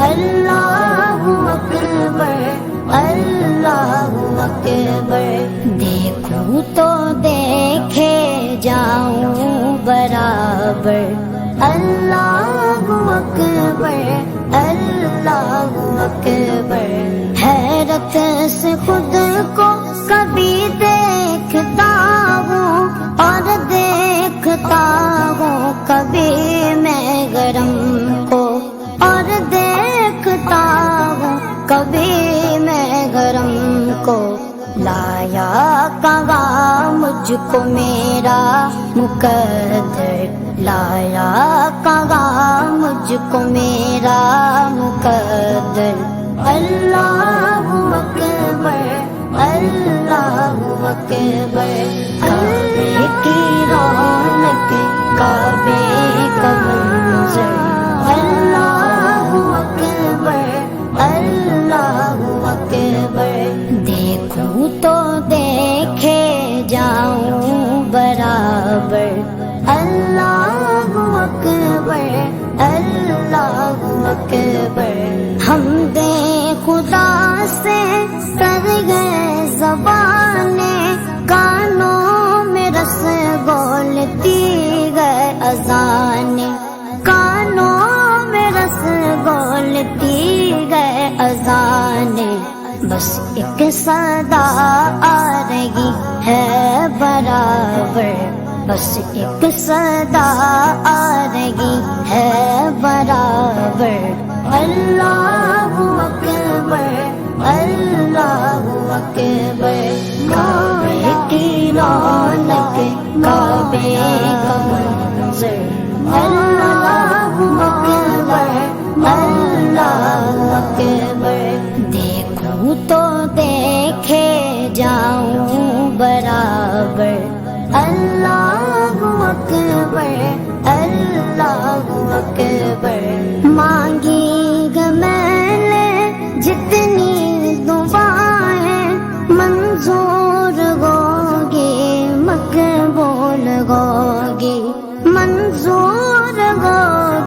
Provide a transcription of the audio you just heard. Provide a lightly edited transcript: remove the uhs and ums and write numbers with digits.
اللہ اکبر اللہ اکبر، دیکھوں تو دیکھے جاؤں برابر، اللہ اکبر اللہ اکبر، حیرت سے خود کو کبھی دیکھتا ہوں اور دیکھتا ہوں کبھی میں گرم کو، اور دیکھتا ہوں کبھی میں گرم کو، لایا کہاں مجھ کو میرا مقدر، لایا کہاں مجھ کو میرا مقدر، اللہ اکبر اللہ اکبر، کعبے کی رونق کعبے کا منظر، اللہ اکبر اللہ اکبر، دیکھوں تو دیکھے جاؤں برابر، اللہ اکبر اللہ اکبر، حمد خدا سے کر گئے زبانیں، کانوں میں رس گولتی گئے اذانیں، کانوں میں رس گولتی گئے اذانیں، بس ایک صدا آ رہی ہے برابر، بس ایک صدا آ رہی ہے برابر، اللہ اکبر اللہ اکبر، کعبے کی رونق کعبے کا منظر، اللہ اکبر اللہ اکبر، دیکھوں تو دیکھے جاؤں برابر، اللہ اکبر اللہ اکبر، مانگی گا میں نے جتنی دعائیں منظور ہو